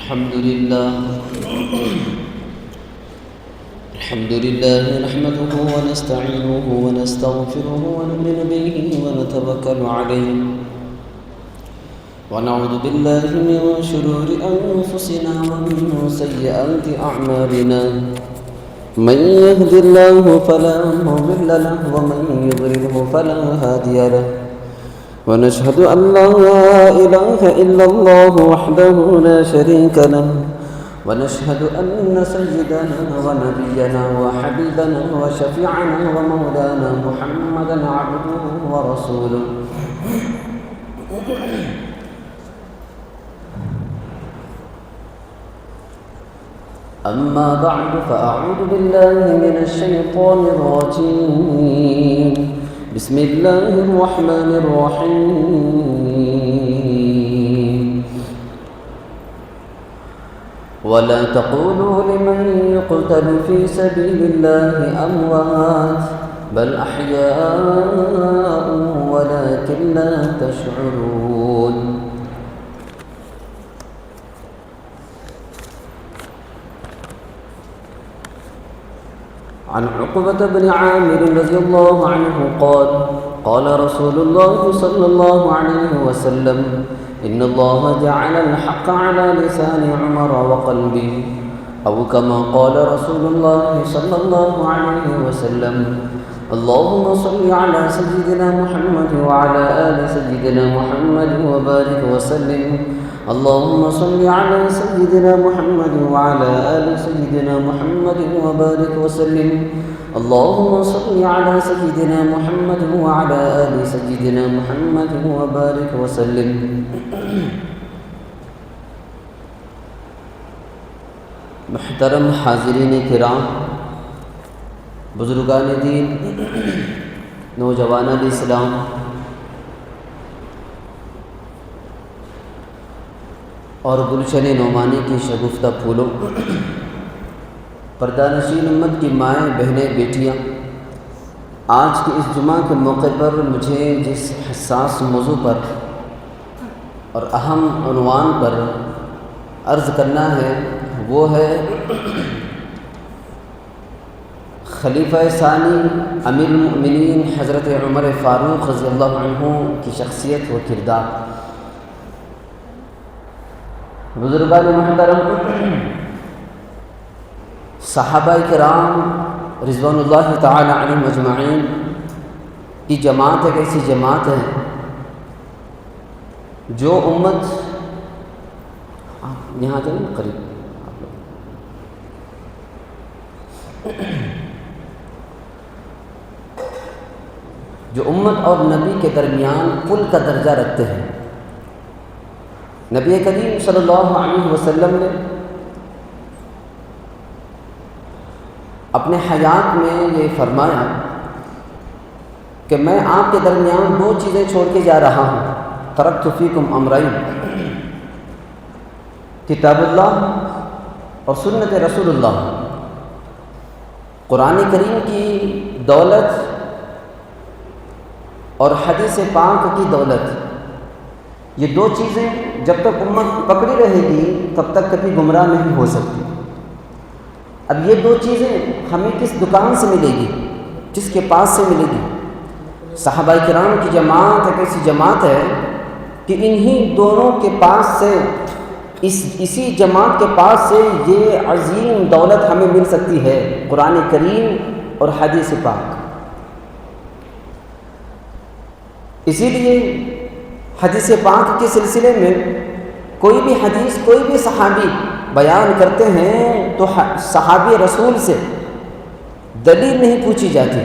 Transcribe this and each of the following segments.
الحمد لله نحمده ونستعينه ونستغفره ونؤمن به ونتوكل عليه ونعوذ بالله من شرور أنفسنا ومن سيئات أعمالنا من يهد الله فلا مضل له ومن يضلله فلا هادي له ونشهد أن لا إله إلا الله وحده لا شريك له ونشهد أن سيدنا ونبينا وحبيبنا وشفيعنا ومولانا محمدا عبده ورسوله أما بعد فأعوذ بالله من الشيطان الرجيم بسم الله الرحمن الرحيم ولا تقولوا لمن يقتل في سبيل الله أموات بل أحياء ولكن لا تشعرون عن عقبة بن عامر رضي الله عنه قال قال رسول الله صلى الله عليه وسلم إن الله جعل الحق على لسان عمر وقلبه أو كما قال رسول الله صلى الله عليه وسلم اللهم صل على سيدنا محمد وعلى آل سيدنا محمد وبارك وسلم اللهم صل على سيدنا محمد وعلى آل سيدنا محمد وبارك وسلم اللهم صل على سيدنا محمد وعلى آل سيدنا محمد وبارك وسلم محترم حاضرین کرام، بزرگان دین، نوجوانان اسلام، اور گلشن نعمانی کی شگفتہ پھولوں، پردہ نشین امت کی مائیں، بہنیں، بیٹیاں، آج کے اس جمعہ کے موقع پر مجھے جس حساس موضوع پر اور اہم عنوان پر عرض کرنا ہے وہ ہے خلیفہ ثانی امیر المؤمنین حضرت عمر فاروق رضی اللہ عنہ کی شخصیت و کردار۔ بزرگان محترم، صحابہ کرام رضوان اللہ تعالی علیہم اجمعین کی جماعت ایک ایسی جماعت ہے جو امت یہاں جائیں قریب جو امت اور نبی کے درمیان پل کا درجہ رکھتے ہیں۔ نبی کریم صلی اللہ علیہ وسلم نے اپنے حیات میں یہ فرمایا کہ میں آپ کے درمیان دو چیزیں چھوڑ کے جا رہا ہوں، ترکت فیکم امرین، کتاب اللہ اور سنت رسول اللہ۔ قرآن کریم کی دولت اور حدیث پاک کی دولت، یہ دو چیزیں جب تک امت پکڑی رہے گی تب تک کبھی گمراہ نہیں ہو سکتی۔ اب یہ دو چیزیں ہمیں کس دکان سے ملے گی، کس کے پاس سے ملے گی؟ صحابہ کرام کی جماعت ایک ایسی جماعت ہے کہ انہی دونوں کے پاس سے، اسی جماعت کے پاس سے یہ عظیم دولت ہمیں مل سکتی ہے، قرآن کریم اور حدیث پاک۔ اسی لیے حدیث پاک کے سلسلے میں کوئی بھی حدیث، کوئی بھی صحابی بیان کرتے ہیں تو صحابی رسول سے دلیل نہیں پوچھی جاتی،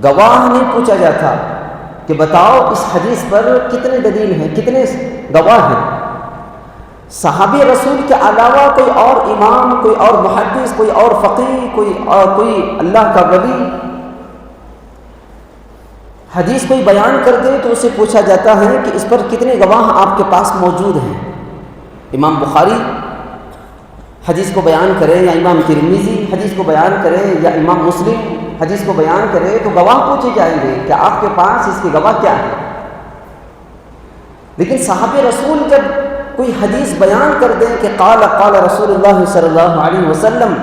گواہ نہیں پوچھا جاتا کہ بتاؤ اس حدیث پر کتنے دلیل ہیں، کتنے گواہ ہیں۔ صحابی رسول کے علاوہ کوئی اور امام، کوئی اور محدث، کوئی اور فقیہ، کوئی اللہ کا ولی حدیث کوئی بیان کر دے تو اسے پوچھا جاتا ہے کہ اس پر کتنے گواہ آپ کے پاس موجود ہیں۔ امام بخاری حدیث کو بیان کرے یا امام ترمذی حدیث کو بیان کرے یا امام مسلم حدیث کو بیان کرے تو گواہ پوچھے جائیں گے کہ آپ کے پاس اس کے گواہ کیا ہے۔ لیکن صحابہ رسول جب کوئی حدیث بیان کر دیں کہ قال رسول اللہ صلی اللہ علیہ وسلم،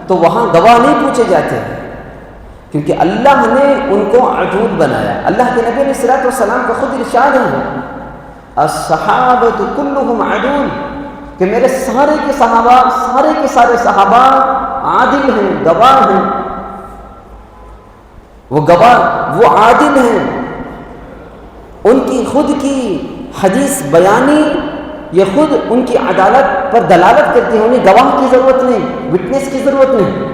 تو وہاں گواہ نہیں پوچھے جاتے ہیں، کیونکہ اللہ نے ان کو عدول بنایا۔ اللہ کے نبی علیہ الصلوۃ والسلام کا خود ارشاد ہے الصحابۃ کلہم عدول، کہ میرے سارے کے صحابہ، سارے کے سارے صحابہ عادل ہیں، گواہ ہیں، وہ گواہ، وہ عادل ہیں، ان کی خود کی حدیث بیانی یہ خود ان کی عدالت پر دلالت کرتی ہے، انہیں گواہ کی ضرورت نہیں، وٹنس کی ضرورت نہیں۔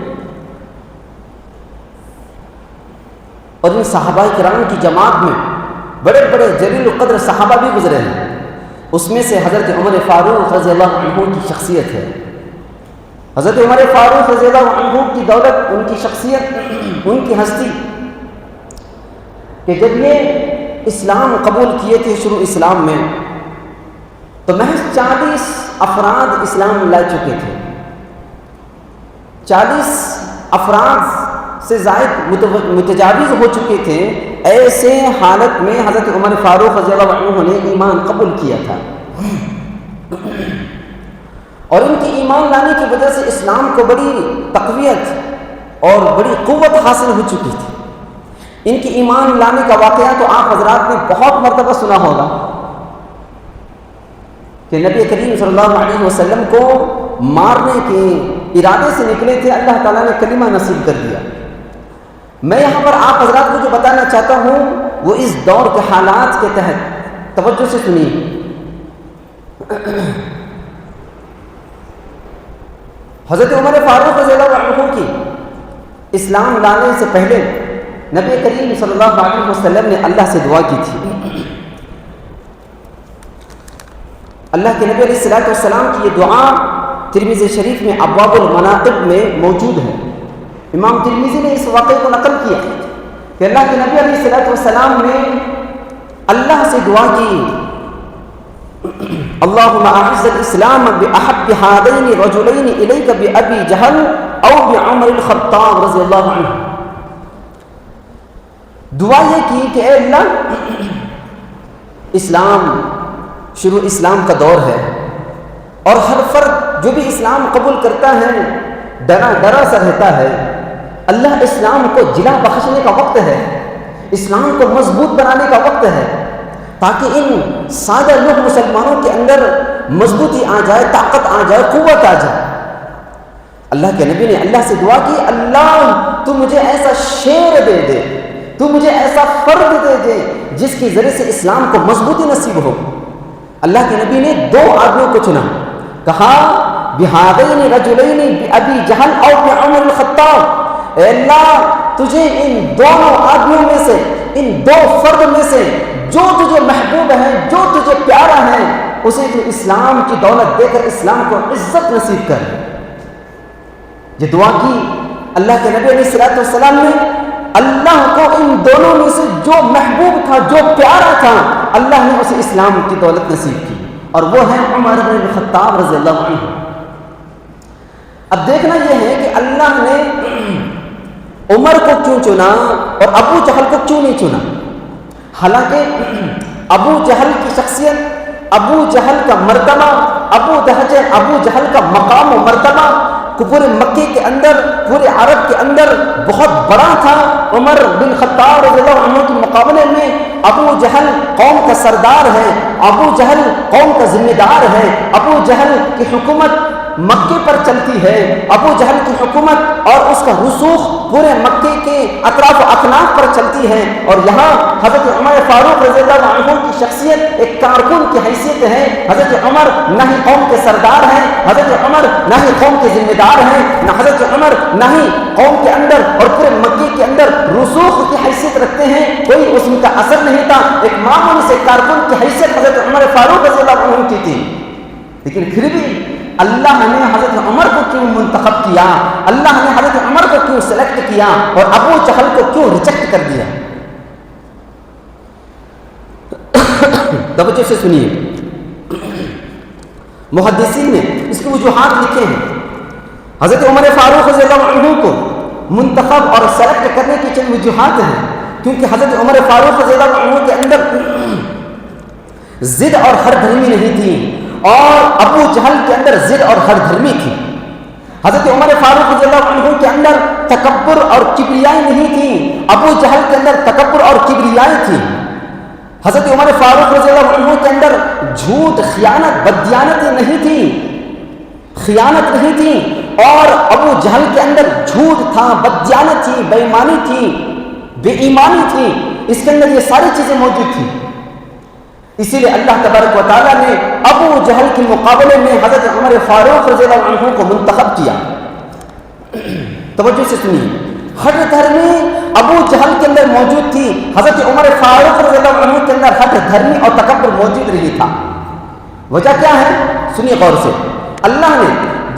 اور ان صحابہ کرام کی جماعت میں بڑے بڑے جلیل القدر صحابہ بھی گزرے ہیں، اس میں سے حضرت عمر فاروق رضی اللہ عنہ کی شخصیت ہے۔ حضرت عمر فاروق رضی اللہ عنہ کی دولت، ان کی شخصیت، ان کی ہستی، کہ جب یہ اسلام قبول کیے تھے شروع اسلام میں، تو محض 40 افراد اسلام لا چکے تھے۔ 40 افراد سے زائد متجاوز ہو چکے تھے۔ ایسے حالت میں حضرت عمر فاروق رضی اللہ عنہ نے ایمان قبول کیا تھا، اور ان کی ایمان لانے کی وجہ سے اسلام کو بڑی تقویت اور بڑی قوت حاصل ہو چکی تھی۔ ان کی ایمان لانے کا واقعہ تو آپ حضرات نے بہت مرتبہ سنا ہوگا کہ نبی کریم صلی اللہ علیہ وسلم کو مارنے کے ارادے سے نکلے تھے، اللہ تعالیٰ نے کلمہ نصیب کر دیا۔ میں یہاں پر آپ حضرات کو جو بتانا چاہتا ہوں وہ اس دور کے حالات کے تحت، توجہ سے سنیے۔ حضرت عمر فاروق رضی اللہ عنہ کی اسلام لانے سے پہلے نبی کریم صلی اللہ علیہ وسلم نے اللہ سے دعا کی تھی۔ اللہ کے نبی علیہ الصلوۃ والسلام کی یہ دعا ترمذی شریف میں ابواب المناقب میں موجود ہے۔ امام ترمذی نے اس واقعے کو نقل کیا کہ اللہ کے نبی علیہ الصلوۃ والسلام نے اللہ سے دعا کی اللہم اعز الاسلام باحب هذین الرجلین الیک بابی جہل او بعمر الخطاب رضی اللہ عنہ۔ دعا یہ کی کہ اے اللہ، اسلام شروع اسلام کا دور ہے، اور ہر فرد جو بھی اسلام قبول کرتا ہے ڈرا سا رہتا ہے۔ اللہ اسلام کو جلا بخشنے کا وقت ہے، اسلام کو مضبوط بنانے کا وقت ہے، تاکہ ان سادہ لوگ مسلمانوں کے اندر مضبوطی آ جائے، طاقت آ جائے، قوت آ جائے۔ اللہ کے نبی نے اللہ سے دعا کی اللہ تو مجھے ایسا شیر دے دے، تو مجھے ایسا فرد دے دے جس کی ذریعے سے اسلام کو مضبوطی نصیب ہو۔ اللہ کے نبی نے 2 آدمیوں کو چنا، کہا بہذین رجلین بابی جہل او بعمر الخطاب، اے اللہ تجھے ان دونوں آدمیوں میں سے، ان 2 فرد میں سے جو تجھے محبوب ہے، جو تجھے پیارا ہے، اسے تو اسلام کی دولت دے کر اسلام کو عزت نصیب کر۔ یہ دعا کی اللہ کے نبی علیہ الصلوۃ والسلام نے، اللہ کو ان دونوں میں سے جو محبوب تھا، جو پیارا تھا، اللہ نے اسے اسلام کی دولت نصیب کی، اور وہ ہے عمر بن الخطاب رضی اللہ عنہ۔ اب دیکھنا یہ ہے کہ اللہ نے عمر کو کیوں چنا اور ابو جہل کو کیوں نہیں چنا؟ حالانکہ ابو جہل کی شخصیت، ابو جہل کا مرتبہ، ابو جہل کا مقام و مرتبہ پورے مکے کے اندر، پورے عرب کے اندر بہت بڑا تھا۔ عمر بن خطاب رضی اللہ عنہ کے مقابلے میں ابو جہل قوم کا سردار ہے، ابو جہل قوم کا ذمہ دار ہے، ابو جہل کی حکومت مکے پر چلتی ہے، ابو جہل کی حکومت اور اس کا رسوخ پورے مکے کے اطراف و اکناف پر چلتی ہے، اور یہاں حضرت عمر فاروق رضی اللہ عنہ کی شخصیت ایک کارکن کی حیثیت ہے۔ حضرت عمر نہ ہی قوم کے سردار ہیں، حضرت عمر نہ ہی قوم کے ذمہ دار ہیں، نہ حضرت عمر نہ ہی قوم کے اندر اور پورے مکے کے اندر رسوخ کی حیثیت رکھتے ہیں، کوئی اس میں کا اثر نہیں تھا، ایک معمولی سے کارکن کی حیثیت حضرت عمر فاروق رضی اللہ عنہ کی تھی۔ لیکن پھر بھی اللہ نے حضرت عمر کو کیوں منتخب کیا، اللہ نے حضرت عمر کو کیوں سلیکٹ کیا اور ابو جہل کو کیوں ریجیکٹ کر دیا؟ توجہ سے سنیے، محدثین نے اس کے وجوہات لکھے ہیں۔ حضرت عمر فاروق رضی اللہ عنہ کو منتخب اور سلیکٹ کرنے کی چند وجوہات ہیں، کیونکہ حضرت عمر فاروق رضی اللہ عنہ کے اندر ضد اور ہر دھرمی نہیں تھی، اور ابو جہل کے اندر ضد اور ہر دھرمی تھی. حضرت عمر فاروق رضی اللہ عنہ کے اندر تکبر اور کبریائی نہیں تھی، ابو جہل کے اندر تکبر اور کبریائی تھی. حضرت عمر فاروق رضی اللہ عنہ کے اندر جھوٹ، خیانت، بددیانتی نہیں تھی، خیانت نہیں تھی. اور ابو جہل کے اندر جھوٹ تھا، بددیانت تھی، بے ایمانی تھی، بے ایمانی تھی. اس کے اندر یہ ساری چیزیں موجود تھیں. اسی لیے اللہ تبارک و تعالیٰ نے ابو جہل کے مقابلے میں حضرت عمر فاروق رضی اللہ عنہ کو منتخب کیا. توجہ سے سنیے، ہٹ دھرمی ابو جہل کے اندر موجود تھی، حضرت عمر فاروق رضی اللہ عنہ کے اندر ہٹ دھرمی اور تکبر موجود نہیں تھا. وجہ کیا ہے؟ سنیے غور سے. اللہ نے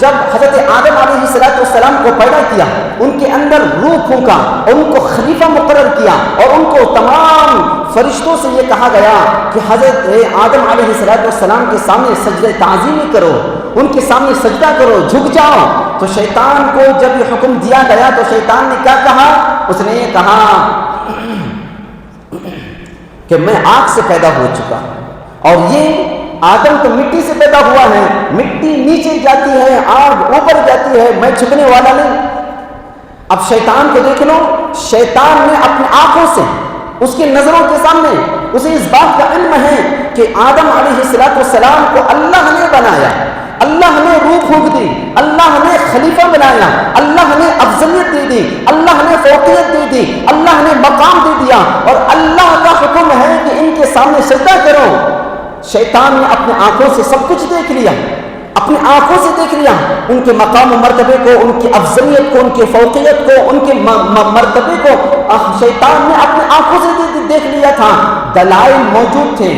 جب حضرت آدم علیہ السلام کو پیدا کیا، ان کے اندر روح پھونکا اور ان کو خلیفہ مقرر کیا، اور ان کو تمام فرشتوں سے یہ کہا گیا کہ حضرت آدم علیہ السلام کے سامنے سجدہ تعظیمی کرو، ان کے سامنے سجدہ کرو، جھک جاؤ. تو شیطان کو جب یہ حکم دیا گیا تو شیطان نے کیا کہا؟ اس نے یہ کہا کہ میں آگ سے پیدا ہو چکا، اور یہ آدم تو مٹی سے پیدا ہوا ہے، مٹی نیچے جاتی ہے، آگ اوپر جاتی ہے، میں جھکنے والا نہیں. اب شیطان کو دیکھ لو، شیطان نے اپنی آنکھوں سے، اس کی نظروں کے سامنے اسے اس بات کا علم ہے کہ آدم علیہ السلام کو اللہ نے بنایا، اللہ نے روح پھونک دی، اللہ نے خلیفہ بنایا، اللہ نے افضلیت دے دی، اللہ نے فوقیت دے دی، اللہ نے مقام دے دیا، اور اللہ کا حکم ہے کہ ان کے سامنے سجدہ کرو. شیطان نے اپنی آنکھوں سے سب کچھ دیکھ لیا، اپنی آنکھوں سے دیکھ لیا ان کے مقام و مرتبے کو، ان کی افضلیت کو، ان کی فوقیت کو، ان کے مرتبے کو. شیطان نے اپنی آنکھوں سے دیکھ لیا تھا. دلائل موجود تھے،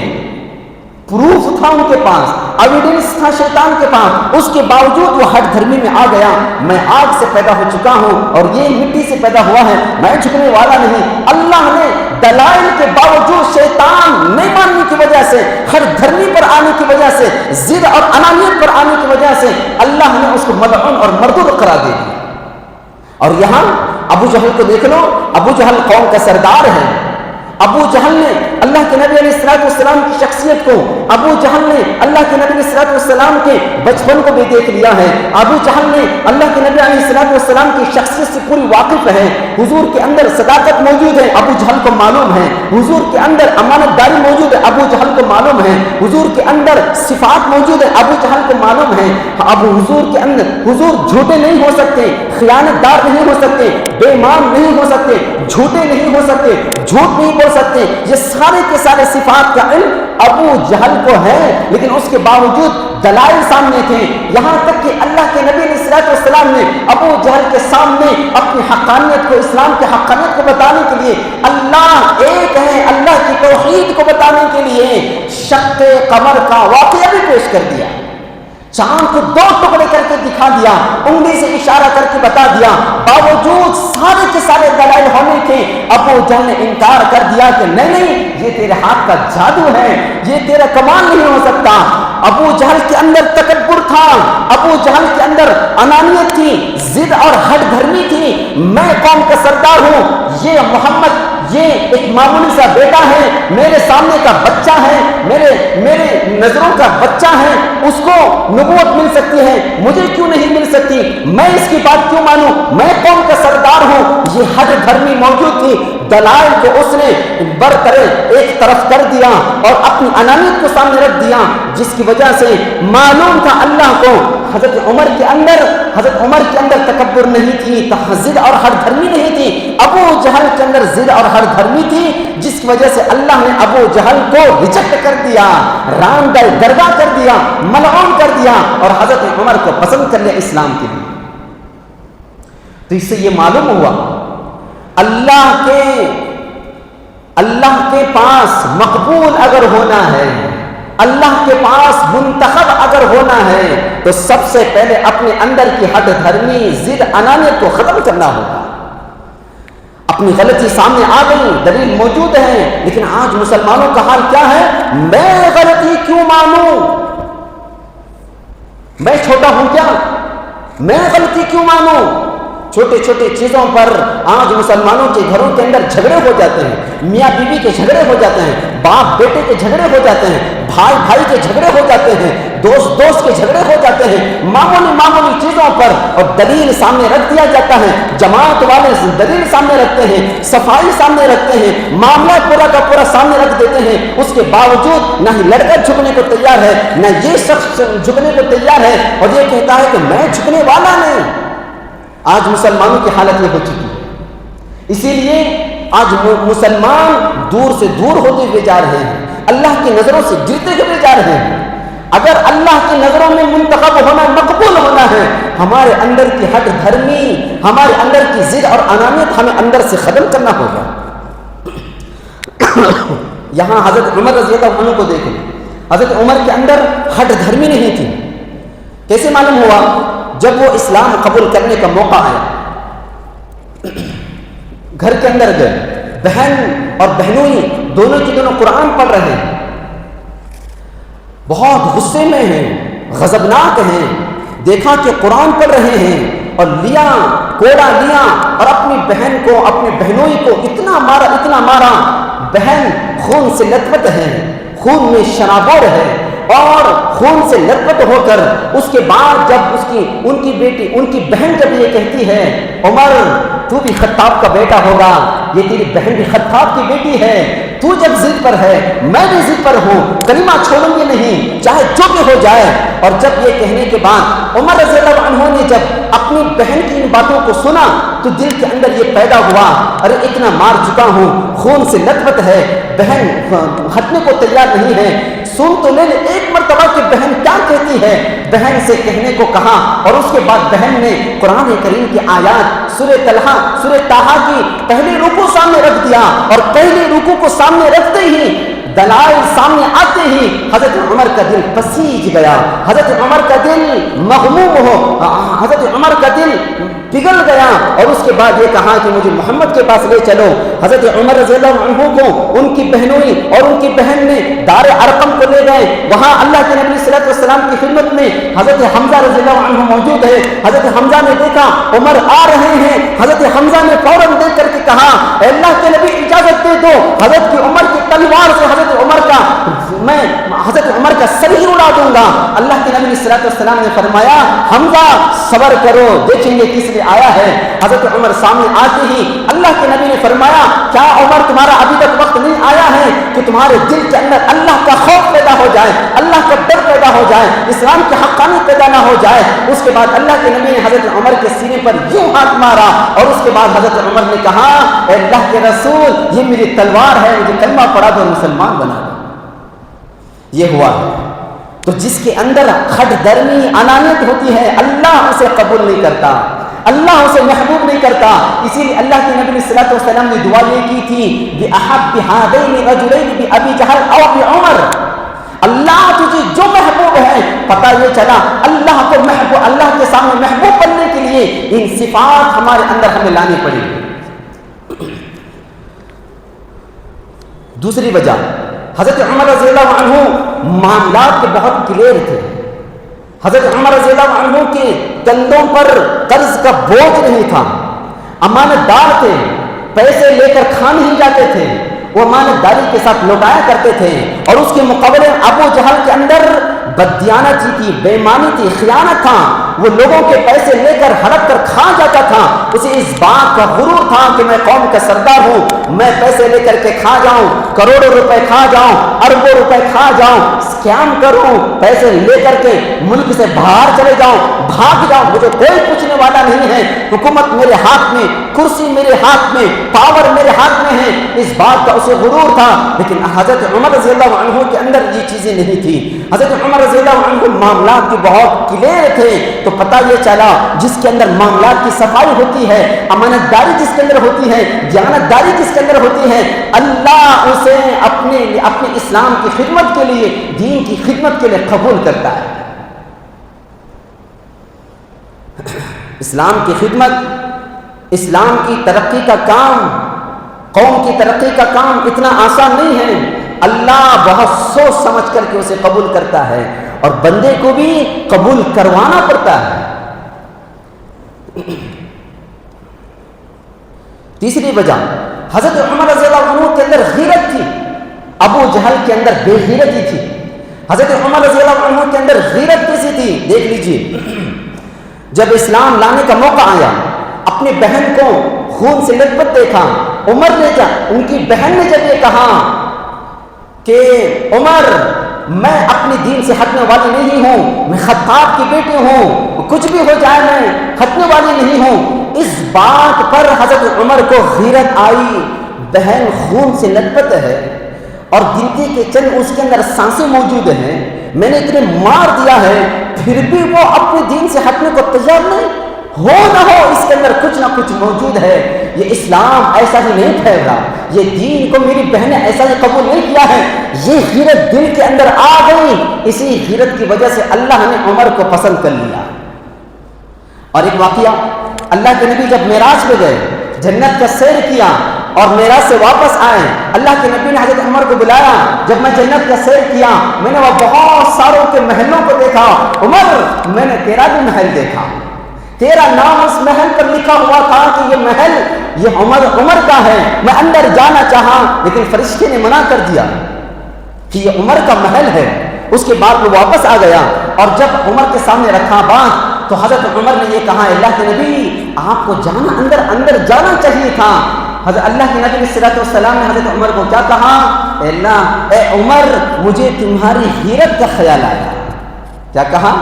پروف تھا ان کے پاس، ایویڈنس تھا شیطان کے پاس. اس کے باوجود وہ ہٹ دھرمی میں آ گیا. میں آگ سے پیدا ہو چکا ہوں اور یہ مٹی سے پیدا ہوا ہے، میں جھکنے والا نہیں. اللہ نے دلائل کے باوجود شیطان نہیں ماننے کی وجہ سے، ہر دھرمی پر آنے کی وجہ سے، ضد اور انانیت پر آنے کی وجہ سے اللہ نے اس کو ملعون اور مردود قرار دے دیا. اور یہاں ابو جہل کو دیکھ لو، ابو جہل قوم کا سردار ہے. ابو جہل نے اللہ کے نبی علیہ السلام کی شخصیت کو، ابو جہل نے اللہ کے نبی علیہ السلام کے بچپن کو بھی دیکھ لیا ہے. ابو جہل نے اللہ کے نبی علیہ السلام کی شخصیت سے پوری واقف ہے. حضور کے اندر صداقت موجود ہے، ابو جہل کو معلوم ہے. حضور کے اندر امانت داری موجود ہے، ابو جہل کو معلوم ہے. حضور کے اندر صفات موجود ہے، ابو جہل کو معلوم ہے. حضور کے اندر حضور جھوٹے نہیں ہو سکتے، خیانت دار نہیں ہو سکتے، بے ایمان نہیں ہو سکتے، جھوٹے نہیں ہو سکتے، جھوٹ نہیں بول سکتے. یہ سارے کے سارے صفات کا علم ابو جہل کو ہے، لیکن اس کے باوجود دلائل سامنے تھے. یہاں تک کہ اللہ کے نبی علیہ السلام نے ابو جہل کے سامنے اپنی حقانیت کو، اسلام کی حقانیت کو بتانے کے لیے، اللہ ایک ہے، اللہ کی توحید کو بتانے کے لیے شق قمر کا واقعہ بھی پیش کر دیا. چاند کو 2 ٹکڑے کر کے دکھا دیا، انگلی سے اشارہ کر کے بتا دیا. باوجود سارے کے سارے دلائل ہونے کے ابو جہل نے انکار کر دیا کہ نہیں، یہ تیرے ہاتھ کا جادو ہے، یہ تیرا کمال نہیں ہو سکتا. ابو جہل کے اندر تکبر تھا، ابو جہل کے اندر انانیت تھی، ضد اور ہٹ دھرمی تھی. میں قوم کا سردار ہوں، یہ محمد یہ ایک معمولی سا بیٹا ہے، میرے سامنے کا بچہ ہے، میرے نظروں کا بچہ ہے، اس کو نبوت مل سکتی ہے، مجھے کیوں نہیں مل سکتی؟ میں اس کی بات کیوں مانوں؟ میں قوم کا سردار ہوں. یہ ہر دھرمی موجود تھی. دلائل کو اس نے برطرف ایک طرف کر دیا اور اپنی انانیت کو سامنے رکھ دیا، جس کی وجہ سے معلوم تھا اللہ کو حضرت عمر کے اندر تکبر نہیں تھی، ضد اور ہر دھرمی نہیں تھی. ابو جہل کے اندر ضد اور ہر دھرمی تھی، جس کی وجہ سے اللہ نے ابو جہل کو ریجیکٹ کر دیا، راندہ درگاہ کر دیا، ملعون کر دیا، اور حضرت عمر کو پسند کر لیا اسلام کے لیے. تو اس سے یہ معلوم ہوا اللہ کے پاس مقبول اگر ہونا ہے، اللہ کے پاس منتخب اگر ہونا ہے، تو سب سے پہلے اپنے اندر کی ہٹ دھرمی، ضد، انانیت کو ختم کرنا ہوگا. اپنی غلطی سامنے آ گئی، دلیل موجود ہے، لیکن آج مسلمانوں کا حال کیا ہے؟ میں غلطی کیوں مانوں؟ میں چھوٹا ہوں کیا؟ میں غلطی کیوں مانوں؟ چھوٹے چھوٹے چیزوں پر آج مسلمانوں کے گھروں کے اندر جھگڑے ہو جاتے ہیں، میاں بیوی کے جھگڑے ہو جاتے ہیں، باپ بیٹے کے جھگڑے ہو جاتے ہیں، بھائی بھائی کے جھگڑے ہو جاتے ہیں، دوست کے جھگڑے ہو جاتے ہیں معمولی چیزوں پر، اور دلیل سامنے رکھ دیا جاتا ہے، جماعت والے دلیل سامنے رکھتے ہیں، صفائی سامنے رکھتے ہیں، معاملہ پورا کا پورا سامنے رکھ دیتے ہیں، اس کے باوجود نہ ہی لڑکا جھکنے کو تیار ہے، نہ یہ شخص جھکنے کو تیار ہے، اور یہ کہتا ہے کہ میں جھکنے والا نہیں۔ آج مسلمانوں کی حالت یہ ہو چکی ہے، اسی لیے آج مسلمان دور سے دور ہوتے ہوئے جا رہے ہیں، اللہ کی نظروں سے گرتے ہوئے جا رہے ہیں۔ اگر اللہ کی نظروں میں منتخب ہونا، مقبول ہونا ہے، ہمارے اندر کی ہٹ دھرمی، ہمارے اندر کی ضد اور انانیت ہمیں اندر سے ختم کرنا ہوگا۔ یہاں حضرت عمر رضی اللہ عنہ کو دیکھیں، حضرت عمر کے اندر ہٹ دھرمی نہیں تھی۔ کیسے معلوم ہوا؟ جب وہ اسلام قبول کرنے کا موقع آیا، گھر کے اندر گئے، بہن اور بہنوئی دونوں کی دونوں قرآن پڑھ رہے ہیں، بہت غصے میں ہیں، غضبناک ہیں، دیکھا کہ قرآن پڑھ رہے ہیں، اور کوڑا لیا اور اپنی بہن کو، اپنے بہنوئی کو اتنا مارا، بہن خون سے لطپت ہے، خون میں شرابور ہے، اور خون سے لطپت ہو کر اس کے بعد جب ان کی بہن جب یہ کہتی ہے، عمر تو بھی خطاب کا بیٹا ہوگا، یہ تیری بہن بھی خطاب کی بیٹی ہے، تو جب ضد پر ہے میں بھی ضد پر ہوں، کلمہ چھوڑوں گی نہیں چاہے جو بھی ہو جائے۔ اور جب یہ کہنے کے بعد عمر رضی اللہ عنہ نے جب اپنی بہن کی ان باتوں کو سنا تو دل کے اندر یہ پیدا ہوا، ارے اتنا مار چکا ہوں، خون سے لطپت ہے، بہن ہٹنے کو تیار نہیں ہے، سن تو لے ایک مرتبہ کہ بہن کیا کہتی ہے۔ بہن سے کہنے کو کہا، اور اس کے بعد بہن نے قرآن کریم کی آیات سورہ طٰہٰ کی پہلی رکوع سامنے رکھ دیا، اور پہلی رکوع کو سامنے رکھتے ہی، دلائل سامنے آتے ہی حضرت عمر کا دل پسیج گیا، حضرت عمر کا دل مغموم حضرت عمر کا دل پگھل گیا، اور اس کے بعد یہ کہا کہ مجھے محمد کے پاس لے چلو۔ حضرت عمر رضی اللہ عنہ کو ان کی بہنوئی اور ان کی بہن نے دار ارقم کو لے گئے، وہاں اللہ کے نبی صلی اللہ علیہ وسلم کی خدمت میں حضرت حمزہ رضی اللہ عنہ موجود ہے۔ حضرت حمزہ نے دیکھا عمر آ رہے ہیں، حضرت حمزہ نے فوراً دیکھ کر کے کہا، اے اللہ کے نبی اجازت دے دو، حضرت کی عمر کی تلوار سے حضرت عمر کا سر ہی اڑا دوں گا۔ اللہ کے نبی صلی اللہ علیہ وسلم نے فرمایا، حمزہ صبر کرو، دیکھیں گے کس لیے آیا ہے۔ حضرت عمر سامنے آتے ہی اللہ کے نبی نے فرمایا، کیا عمر تمہارا ابھی تک وقت نہیں آیا ہے کہ تمہارے دل کے اندر اللہ کا خوف پیدا ہو جائے، اللہ کا ڈر پیدا ہو جائے، اسلام کی حقانیت پیدا نہ ہو جائے۔ اس کے بعد اللہ کے نبی نے حضرت عمر کے سینے پر یوں ہاتھ مارا، اور اس کے بعد حضرت عمر نے کہا، اے اللہ کے رسول یہ میری تلوار ہے، مجھے کلمہ پڑھا دو، مسلمان بنا دو۔ یہ ہوا ہے۔ تو جس کے اندر ہٹ درمی انانیت ہوتی ہے، اللہ اسے قبول نہیں کرتا، اللہ اسے محبوب نہیں کرتا۔ اسی لیے اللہ کے نبی صلی اللہ علیہ وسلم نے دعا یہ کی تھی، بِأَحَبِّ هَذَيْنِ الرَّجُلَيْنِ بِأَبِي جَهْلٍ أَوْ بِعُمَرٍ، اللہ تجھے جو محبوب ہے، پتہ یہ چلا اللہ کو محبوب، اللہ کے سامنے محبوب بننے کے لیے ان صفات ہمارے اندر ہمیں لانی پڑی۔ دوسری وجہ، حضرت عمر رضی اللہ عنہ معاملات کے بہت کلیئر تھے۔ حضرت عمر رضی اللہ عنہ کے کندھوں پر قرض کا بوجھ نہیں تھا، امانت دار تھے، پیسے لے کر کھا نہیں جاتے تھے، وہ امانت داری کے ساتھ لوٹایا کرتے تھے۔ اور اس کے مقابلے ابو جہل کے اندر بددیانتی تھی، بے ایمانی تھی، خیانت تھا، وہ لوگوں کے پیسے لے کر ہڑپ کر کھا جاتا تھا۔ اسے اس بات کا غرور تھا کہ میں قوم کا سردار ہوں، میں پیسے لے کر کے کھا جاؤں، کروڑوں روپے کھا جاؤں، اربوں روپے کھا جاؤں، اسکیم کروں، پیسے لے کر کے ملک سے باہر چلے جاؤں، بھاگ جاؤں، مجھے کوئی پوچھنے والا نہیں ہے، حکومت میرے ہاتھ میں، کرسی میرے ہاتھ میں، پاور میرے ہاتھ میں ہے، اس بات کا اسے غرور تھا۔ لیکن حضرت عمر رضی اللہ عنہ کے اندر یہ چیزیں نہیں تھی۔ حضرت عمر رضی اللہ عنہ معاملات کی بہت کلیئر تھے، تو پتہ یہ چلا جس کے اندر معاملات کی صفائی ہوتی ہے، امانت داری جس کے اندر ہوتی ہے، دیانت داری جس کے اندر ہوتی ہے، اللہ اسے اپنے اسلام کی خدمت کے لیے، دین کی خدمت کے لیے قبول کرتا ہے۔ اسلام کی خدمت، اسلام کی ترقی کا کام، قوم کی ترقی کا کام اتنا آسان نہیں ہے۔ اللہ بہت سوچ سمجھ کر کے اسے قبول کرتا ہے، اور بندے کو بھی قبول کروانا پڑتا ہے۔ تیسری وجہ، حضرت عمر رضی اللہ عنہ کے اندر غیرت تھی، ابو جہل کے اندر بے غیرتی تھی۔ حضرت عمر رضی اللہ عنہ کے اندر غیرت کیسی تھی دیکھ لیجئے. جب اسلام لانے کا موقع آیا، اپنی بہن کو خون سے لطپت دیکھا، عمر نے ان کی بہن نے جب یہ کہا کہ عمر میں اپنی دین سے ہٹنے والی نہیں ہوں، میں خطاب کی بیٹی ہوں، کچھ بھی ہو جائے میں ہٹنے والی نہیں ہوں، اس بات پر حضرت عمر کو غیرت آئی. بہن خون سے لطپت ہے اور گنتی کے چند اس کے اندر سانسیں موجود ہیں، میں نے اتنے مار دیا ہے پھر بھی وہ اپنے دین سے ہٹنے کو تیار نہیں. ہو نہ ہو اس کے اندر کچھ نہ کچھ موجود ہے. یہ اسلام ایسا ہی نہیں پھیل رہا، یہ دین کو میری بہن نے ایسا ہی قبول نہیں کیا ہے. یہ غیرت دل کے اندر آ گئی. اسی غیرت کی وجہ سے اللہ نے عمر کو پسند کر لیا. اور ایک واقعہ، اللہ کے نبی جب معراج پہ گئے، جنت کا سیر کیا اور معراج سے واپس آئے، اللہ کے نبی نے حضرت عمر کو بلایا. جب میں جنت کا سیر کیا، میں نے وہ بہت ساروں کے محلوں کو دیکھا. عمر میں نے تیرا بھی محل دیکھا، تیرا نام اس محل پر لکھا ہوا تھا کہ یہ محل یہ عمر کا ہے. میں اندر جانا چاہا لیکن فرشتے نے منع کر دیا کہ یہ عمر کا محل ہے. اس کے بعد وہ واپس آ گیا اور جب عمر کے سامنے رکھا بات تو حضرت عمر نے یہ کہا، اللہ کے نبی آپ کو جانا اندر جانا چاہیے تھا. حضرت اللہ کے نبی صلی اللہ علیہ وسلم نے حضرت عمر کو کیا کہا، اے عمر مجھے تمہاری غیرت کا خیال آیا. کیا کہا؟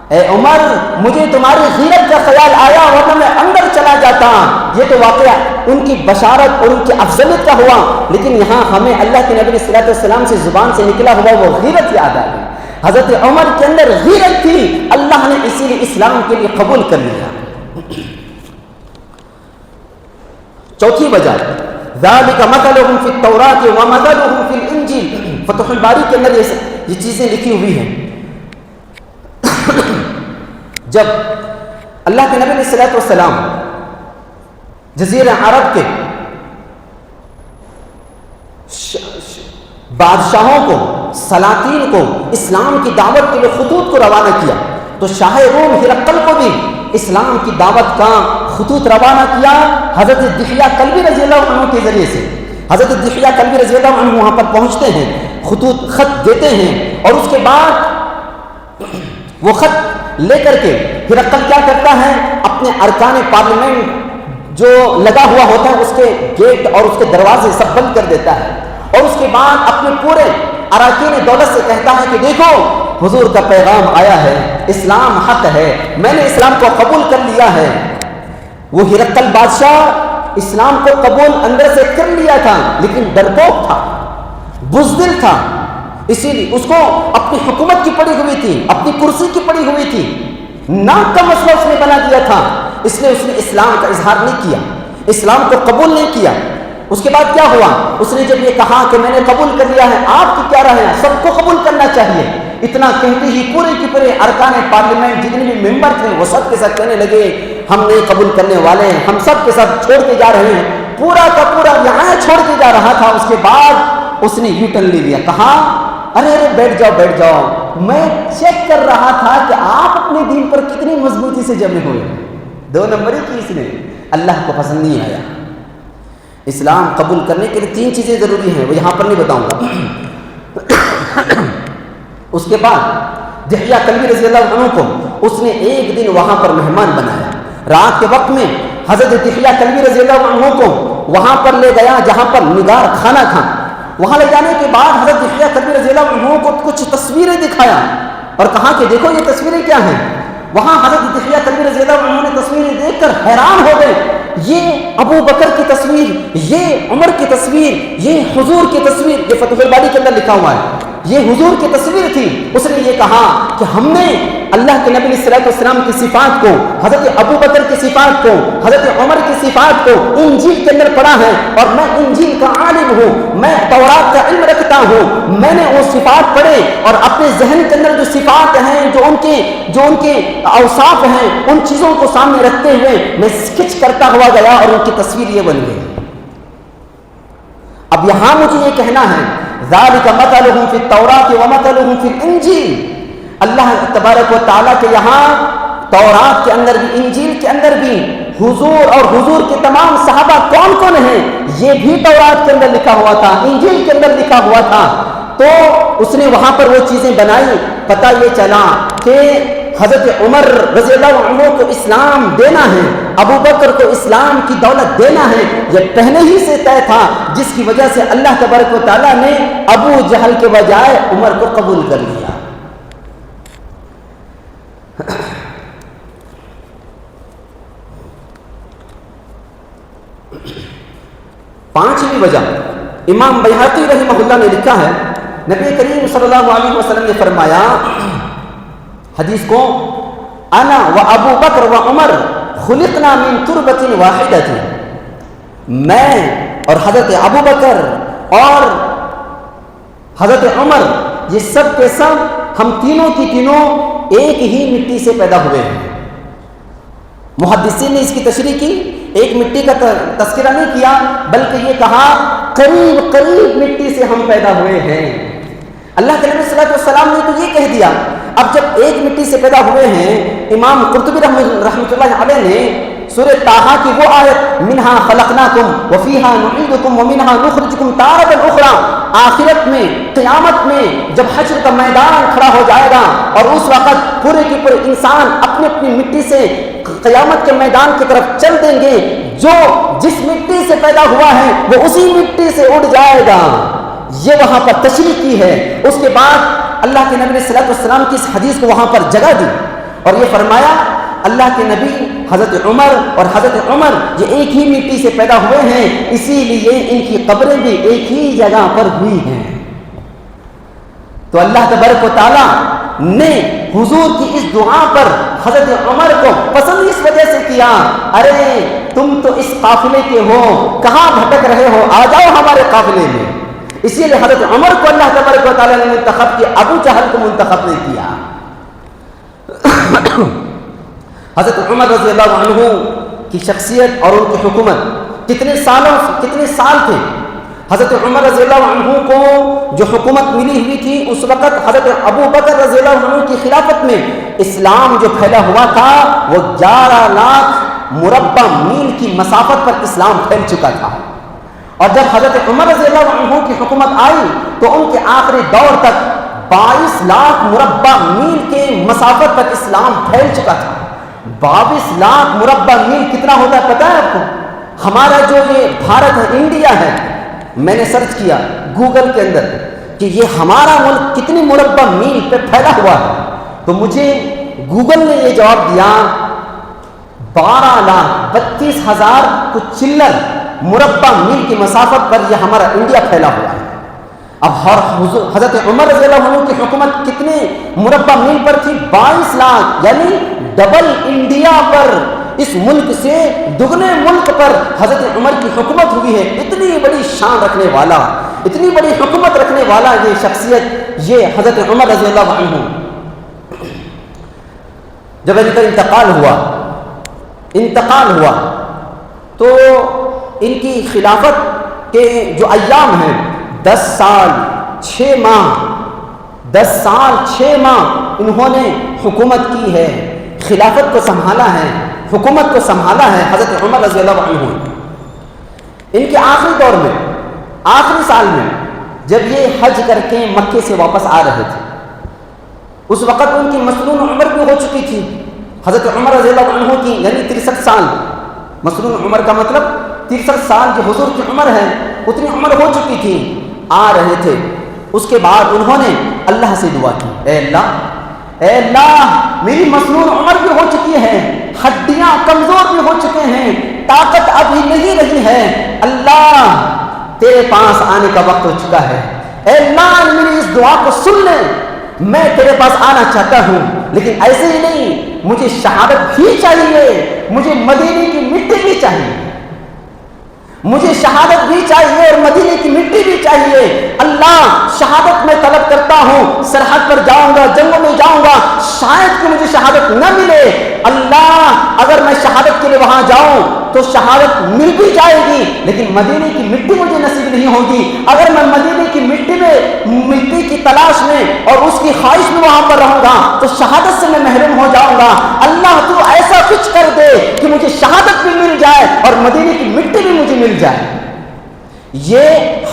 اے عمر مجھے تمہاری غیرت کا خیال آیا ورنہ میں اندر چلا جاتا. یہ تو واقعہ ان کی بشارت اور ان کی افضلیت کا ہوا، لیکن یہاں ہمیں اللہ کے نبی صلی اللہ علیہ وسلم سے زبان سے نکلا ہوا وہ غیرت یاد آ گئی. حضرت عمر کے اندر غیرت تھی، اللہ نے اسی لیے اسلام کے لیے قبول کر لیا. چوتھی وجہ، ذالک مثلهم فی التوراۃ ومثلهم فی الانجیل. فتح الباری کے اندر یہ چیزیں لکھی ہوئی ہیں. جب اللہ کے نبی صلی اللہ علیہ وسلم جزیرہ عرب کے بادشاہوں کو، سلاطین کو اسلام کی دعوت کے لیے خطوط کو روانہ کیا تو شاہ روم ہرقل کو بھی اسلام کی دعوت کا خطوط روانہ کیا حضرت دحیہ کلبی رضی اللہ عنہ کے ذریعے سے. حضرت دحیہ کلبی رضی اللہ عنہ وہاں پر پہنچتے ہیں، خط دیتے ہیں اور اس کے بعد وہ خط لے کر کے ہرقل کیا کرتا ہے، اپنے ارکان پارلیمنٹ جو لگا ہوا ہوتا ہے اس کے گیٹ اور اس کے دروازے سب بند کر دیتا ہے اور اس کے بعد اپنے پورے اراکین دولت سے کہتا ہے کہ دیکھو حضور کا پیغام آیا ہے، اسلام حق ہے، میں نے اسلام کو قبول کر لیا ہے. وہ ہرقل بادشاہ اسلام کو قبول اندر سے کر لیا تھا لیکن ڈرپوک تھا، بزدل تھا، اسی لیے اس کو اپنی حکومت کی پڑی ہوئی تھی، اپنی کرسی کی پڑی ہوئی تھی، ناک کا مسئلہ اس نے بنا دیا تھا. اس لیے اس نے اسلام کا اظہار نہیں کیا، اسلام کو قبول نہیں کیا. اس کے بعد کیا ہوا، اس نے جب یہ کہا کہ میں نے قبول کر لیا ہے، آپ کی کیا رائے ہے، سب کو قبول کرنا چاہیے. اتنا کہتے ہی پورے کے پورے ارکان پارلیمنٹ جتنے بھی ممبر تھے وہ سب کے ساتھ کہنے لگے ہم نہیں قبول کرنے والے ہیں، ہم سب کے ساتھ چھوڑ کے جا رہے ہیں. پورا کا پورا یہاں چھوڑ کے جا رہا تھا. اس کے بعد اس نے یو ٹرن لے لیا، کہا ارے بیٹھ جاؤ، میں چیک کر رہا تھا کہ آپ اپنے دین پر کتنی مضبوطی سے جمے ہوئے. 2 نمبری کی اس نے، اللہ کو پسند نہیں آیا. اسلام قبول کرنے کے لیے 3 چیزیں ضروری ہیں، وہ یہاں پر نہیں بتاؤں گا. اس کے بعد دحیہ کلبی رضی اللہ عنہ کو اس نے ایک دن وہاں پر مہمان بنایا. رات کے وقت میں حضرت دحیہ کلبی رضی اللہ عنہ کو وہاں پر لے گیا جہاں پر نگار کھانا تھا. وہاں لے جانے کے بعد حضرت دحیہ کلبی رضی اللہ عنہ کو کچھ تصویریں دکھایا اور کہا کہ دیکھو یہ تصویریں کیا ہیں. وہاں حضرت دحیہ کلبی رضی اللہ عنہ نے تصویریں دیکھ کر حیران ہو گئے. یہ ابو بکر کی تصویر، یہ عمر کی تصویر، یہ حضور کی تصویر، یہ فتح الباری کے اندر لکھا ہوا ہے، یہ حضور کی تصویر تھی. اس نے یہ کہا کہ ہم نے اللہ کے نبی صلی اللہ علیہ وسلم کی صفات کو، حضرت ابو بکر کی صفات کو، حضرت عمر کی صفات کو انجیل کے اندر پڑھا ہے اور میں انجیل کا عالم ہوں، میں تورات کا علم رکھتا ہوں. میں نے وہ صفات پڑھے اور اپنے ذہن کے اندر جو صفات ہیں، جو ان کے اوصاف ہیں، ان چیزوں کو سامنے رکھتے ہوئے میں اسکیچ کرتا ہوا گیا اور ان کی تصویر یہ بن گئی. اب یہاں مجھے یہ کہنا ہے ذالک مثلهم فی التوراۃ ومثلهم فی الانجیل. اللہ تبارک و تعالیٰ کے یہاں تورات کے اندر بھی، انجیل کے اندر بھی حضور اور حضور کے تمام صحابہ کون کون ہیں یہ بھی تورات کے اندر لکھا ہوا تھا، انجیل کے اندر لکھا ہوا تھا. تو اس نے وہاں پر وہ چیزیں بنائی. پتہ یہ چلا کہ حضرت عمر رضی اللہ عنہ کو اسلام دینا ہے، ابو بکر کو اسلام کی دولت دینا ہے، یہ پہلے ہی سے طے تھا، جس کی وجہ سے اللہ تبارک و تعالیٰ نے ابو جہل کے بجائے عمر کو قبول کر لیا. پانچویں وجہ امام بیہقی رحمہ اللہ نے لکھا ہے، نبی کریم صلی اللہ علیہ وسلم نے فرمایا حدیث کو، انا و ابو بکر و عمر خلقنا من تربۃ واحدۃ، میں اور حضرت ابو بکر اور حضرت عمر یہ سب کے سب ہم تینوں کی تینوں ایک ہی مٹی سے پیدا ہوئے ہیں. محدثین نے اس کی تشریح کی، ایک مٹی کا تذکرہ نہیں کیا بلکہ یہ کہا قریب قریب مٹی سے ہم پیدا ہوئے ہیں. اللہ کے نبی صلی اللہ علیہ وسلم نے تو یہ کہہ دیا. اب جب ایک مٹی سے پیدا ہوئے ہیں، امام قرطبی رحمۃ اللہ علیہ نے سورہ طٰہٰ کی وہ آیت منہا خلقناکم وفیہا نعیدکم ومنہا نخرجکم تارۃ اخری، آخرت میں قیامت میں جب حشر کا میدان کھڑا ہو جائے گا اور اس وقت پورے کے پورے انسان اپنی اپنی مٹی سے قیامت کے میدان کی طرف چل دیں گے، جو جس مٹی سے پیدا ہوا ہے وہ اسی مٹی سے اڑ جائے گا. یہ وہاں پر تشریح کی ہے. اس کے بعد اللہ کے نبی صلی اللہ علیہ وسلم کی اس حدیث کو وہاں پر جگہ دی اور یہ فرمایا اللہ کے نبی حضرت عمر اور حضرت عمر یہ ایک ہی مٹی سے پیدا ہوئے ہیں، اسی لیے ان کی قبریں بھی ایک ہی جگہ پر ہوئی ہیں. تو اللہ تبارک و تعالیٰ نے حضور کی اس دعا پر حضرت عمر کو پسند اس وجہ سے کیا، ارے تم تو اس قافلے کے ہو، کہاں بھٹک رہے ہو، آ جاؤ ہمارے قافلے میں. اسی لیے حضرت عمر کو اللہ تبارک و تعالیٰ نے منتخب کیا، ابو جہل کو منتخب نہیں کیا. حضرت عمر رضی اللہ عنہ کی شخصیت اور ان کی حکومت کتنے سال تھے. حضرت عمر رضی اللہ عنہ کو جو حکومت ملی ہوئی تھی اس وقت حضرت ابو بکر رضی اللہ عنہ کی خلافت میں اسلام جو پھیلا ہوا تھا وہ 11 لاکھ مربع میل کی مسافت پر اسلام پھیل چکا تھا. اور جب حضرت عمر رضی اللہ عنہ کی حکومت آئی تو ان کے آخری دور تک 22 لاکھ مربع میل کے مسافت پر اسلام پھیل چکا تھا. 22 لاکھ مربع میل کتنا ہوتا ہے پتہ ہے آپ کو؟ ہمارا جو یہ بھارت ہے، انڈیا ہے، میں نے سرچ کیا گوگل کے اندر کہ یہ ہمارا ملک کتنی مربع میل پہ پھیلا ہوا ہے، تو مجھے گوگل نے یہ جواب دیا 12,32,000 کچھ چلر مربع میل کی مسافت پر یہ ہمارا انڈیا پھیلا ہوا ہے. اب حضرت عمر رضی اللہ عنہ کی حکومت کتنے مربع میل پر تھی؟ 22 لاکھ، یعنی ڈبل انڈیا پر، اس ملک سے دگنے ملک پر حضرت عمر کی حکومت ہوئی ہے. اتنی بڑی شان رکھنے والا، اتنی بڑی حکومت رکھنے والا یہ شخصیت، یہ حضرت عمر رضی اللہ عنہ. جب ان کا انتقال ہوا تو ان کی خلافت کے جو ایام ہیں 10 سال 6 ماہ انہوں نے حکومت کی ہے، خلافت کو سنبھالا ہے، حکومت کو سنبھالا ہے حضرت عمر رضی اللہ عنہ. ان کے آخری دور میں، آخری سال میں جب یہ حج کر کے مکے سے واپس آ رہے تھے اس وقت ان کی مسنون عمر بھی ہو چکی تھی. حضرت عمر رضی اللہ عنہ کی یعنی 63 سال، مسنون عمر کا مطلب 63 سال جو حضور کی عمر ہے اتنی عمر ہو چکی تھی. آ رہے تھے، اس کے بعد انہوں نے اللہ سے دعا کی، اے اللہ میری مسنون عمر بھی ہو چکی ہے، ہڈیاں کمزور بھی ہو چکے ہیں، طاقت ابھی نہیں رہی ہے، اللہ تیرے پاس آنے کا وقت ہو چکا ہے. اے اللہ میری اس دعا کو سن لے، میں تیرے پاس آنا چاہتا ہوں، لیکن ایسے ہی نہیں، مجھے شہادت بھی چاہیے، مجھے مدینے کی مٹی بھی چاہیے، مجھے شہادت بھی چاہیے اور مدینے کی مٹی بھی چاہیے. اللہ شہادت میں طلب کرتا ہوں، سرحد پر جاؤں گا، جنگوں میں جاؤں گا، شاید کہ مجھے شہادت نہ ملے. اللہ اگر میں شہادت کے لیے وہاں جاؤں تو شہادت مل بھی جائے گی لیکن مدینے کی مٹی مجھے نصیب نہیں ہوگی. اگر میں مدینے کی مٹی کی تلاش میں اور اس کی خواہش میں وہاں پر رہوں گا تو شہادت سے میں محروم ہو جاؤں گا. اللہ تو ایسا کچھ کر دے کہ مجھے شہادت بھی مل جائے اور مدینے کی مٹی بھی مجھے مل جائے. یہ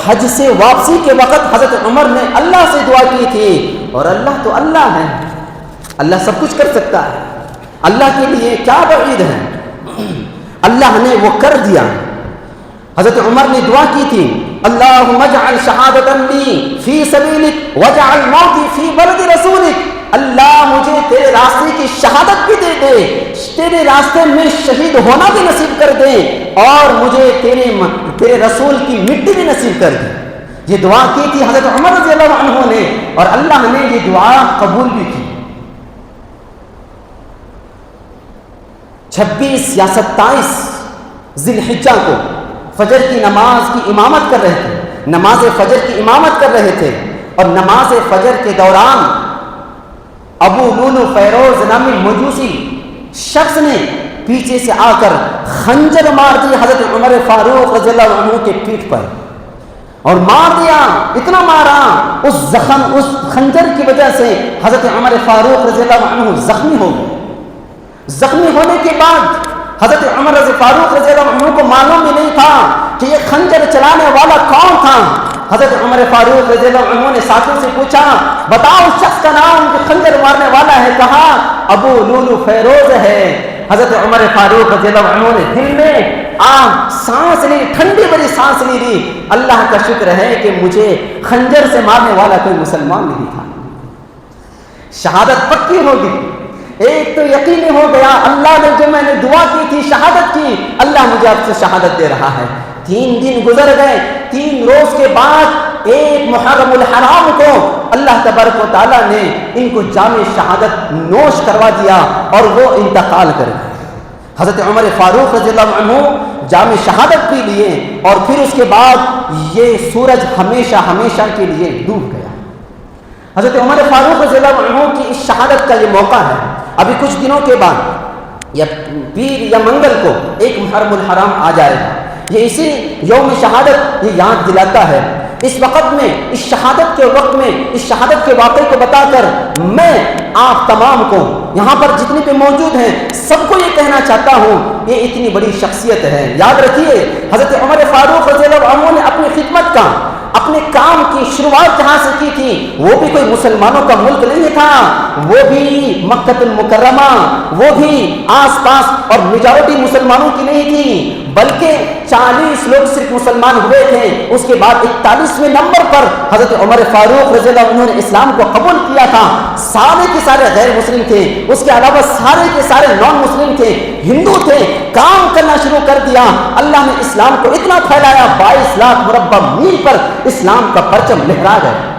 حج سے واپسی کے وقت حضرت عمر نے اللہ سے دعا کی تھی، اور اللہ تو اللہ ہے، اللہ سب کچھ کر سکتا ہے، اللہ کے لیے کیا بعید ہے، اللہ نے وہ کر دیا۔ حضرت عمر نے دعا کی تھی، اللہم اجعل شہادتا لی فی سبیلک واجعل موتی فی بلد رسولک، اللہ مجھے تیرے راستے کی شہادت بھی دے دے، تیرے راستے میں شہید ہونا بھی نصیب کر دے، اور مجھے تیرے رسول کی مٹی بھی نصیب کر دے۔ یہ دعا کی تھی حضرت عمر رضی اللہ عنہ نے، اور اللہ نے یہ دعا قبول بھی کی۔ 26 یا 27 ذی الحجہ کو فجر کی نماز کی امامت کر رہے تھے، نماز فجر کی امامت کر رہے تھے، اور نماز فجر کے دوران ابو لولو فیروز نامی مجوسی شخص نے پیچھے سے آ کر خنجر مار دی حضرت عمر فاروق رضی اللہ عنہ کے پیٹھ پر، اور مار دیا، اتنا مارا، اس خنجر کی وجہ سے حضرت عمر فاروق رضی اللہ عنہ زخمی ہو گئے۔ زخمی ہونے کے بعد حضرت عمر فاروق رضی اللہ عنہ کو معلوم ہی نہیں تھا کہ یہ خنجر چلانے والا کون تھا۔ حضرت عمر فاروق رضی اللہ عنہ نے ساتھیوں سے پوچھا، بتاؤ اس شخص کا نام جو خنجر مارنے والا ہے، کہا ابو لولو فیروز ہے۔ حضرت عمر فاروق رضی اللہ عنہ نے دل میں سانس لی، ٹھنڈی بڑی سانس لی، اللہ کا شکر ہے کہ مجھے خنجر سے مارنے والا کوئی مسلمان نہیں تھا۔ شہادت پکی ہوگی، ایک تو یقینی ہو گیا، اللہ نے جو میں نے دعا کی تھی، شہادت کی، اللہ مجھے اب سے شہادت دے رہا ہے۔ 3 دن گزر گئے، 3 روز کے بعد 1 محرم الحرام کو اللہ تبارک و تعالیٰ نے ان کو جام شہادت نوش کروا دیا، اور وہ انتقال کر گئے۔ حضرت عمر فاروق رضی اللہ عنہ جام شہادت بھی لیے، اور پھر اس کے بعد یہ سورج ہمیشہ ہمیشہ کے لیے ڈوب گیا۔ حضرت عمر فاروق رضی اللہ عنہ کی اس شہادت کا یہ موقع ہے، ابھی کچھ دنوں کے بعد یا پیر یا منگل کو 1 محرم الحرام آ جائے گا، یہ اسی یوم شہادت یہ یاد دلاتا ہے۔ اس وقت میں، اس شہادت کے وقت میں، اس شہادت کے واقعے کو بتا کر میں آپ تمام کو، یہاں پر جتنے بھی موجود ہیں، سب کو یہ کہنا چاہتا ہوں، یہ اتنی بڑی شخصیت ہے۔ یاد رکھیے، حضرت عمر فاروق رضی اللہ عنہ نے اپنی خدمت کا، اپنے کام کی شروعات جہاں سے کی تھی، وہ بھی کوئی مسلمانوں کا ملک نہیں تھا، وہ بھی مکہ المکرمہ، وہ بھی آس پاس اور میجورٹی مسلمانوں کی نہیں تھی، بلکہ 40 لوگ صرف مسلمان ہوئے تھے۔ اس کے بعد 41ویں نمبر پر حضرت عمر فاروق رضی اللہ عنہ نے اسلام کو قبول کیا تھا۔ سارے کے سارے غیر مسلم تھے، اس کے علاوہ سارے کے سارے نان مسلم تھے، ہندو تھے، کام کرنا شروع کر دیا۔ اللہ نے اسلام کو اتنا پھیلایا، 22 لاکھ مربع میل پر اسلام کا پرچم لہرا گیا۔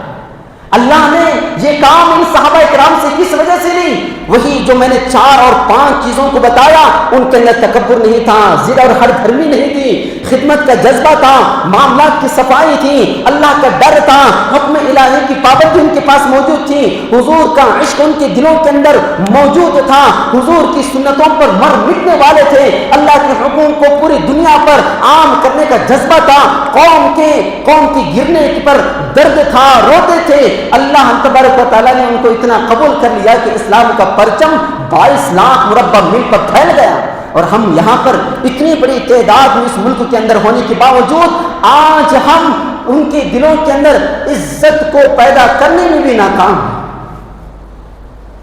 اللہ نے یہ کام ان صحابہ کرام سے کس وجہ سے لی؟ وہی جو میں نے 4 اور 5 چیزوں کو بتایا، ان کے اندر تکبر نہیں تھا، ضد اور ہر دھرمی نہیں تھی، خدمت کا جذبہ تھا، معاملات کی صفائی تھی، اللہ کا ڈر تھا، حکم الہی کی پابندی ان کے پاس موجود تھی، حضور کا عشق ان کے دلوں کے اندر موجود تھا، حضور کی سنتوں پر مر مٹنے والے تھے، اللہ کے حکم کو پوری دنیا پر عام کرنے کا جذبہ تھا، قوم کی گرنے پر درد تھا، روتے تھے۔ اللہ تبارک و تعالیٰ نے ان کو اتنا قبول کر لیا کہ اسلام کا پرچم 22 لاکھ مربع میل پر پھیل گیا، اور ہم یہاں پر اتنی بڑی تعداد میں اس ملک کے اندر ہونے کے باوجود آج ہم ان کے دلوں کے اندر عزت کو پیدا کرنے میں بھی ناکام ہیں۔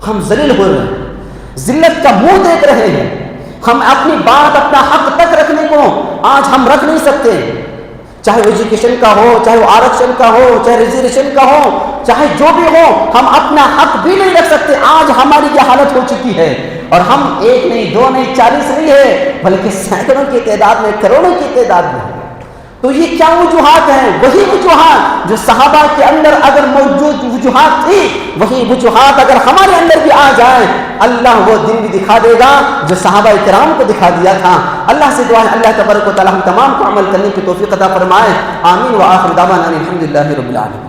ہم ذلیل ہو رہے ہیں، ذلت کا منہ دیکھ رہے ہیں، ہم اپنی بات، اپنا حق تک رکھنے کو آج ہم رکھ نہیں سکتے، چاہے ایجوکیشن کا ہو، چاہے وہ آرکشن کا ہو، چاہے ریزرویشن کا ہو، چاہے جو بھی ہو، ہم اپنا حق بھی نہیں رکھ سکتے۔ آج ہماری یہ حالت ہو چکی ہے، اور ہم 1 نہیں 2 نہیں 40 نہیں ہے، بلکہ سینکڑوں کی تعداد میں، کروڑوں کی تعداد میں۔ تو یہ کیا وجوہات ہیں؟ وہی وجوہات جو صحابہ کے اندر اگر موجود وجوہات تھی، وہی وجوہات اگر ہمارے اندر بھی آ جائیں، اللہ وہ دن بھی دکھا دے گا جو صحابہ کرام کو دکھا دیا تھا۔ اللہ سے دعا ہے اللہ تبارک و تعالی ہم تمام کو عمل کرنے کی توفیق عطا فرمائے۔ آمین۔ وآخر دعوانا الحمدللہ رب العالمین۔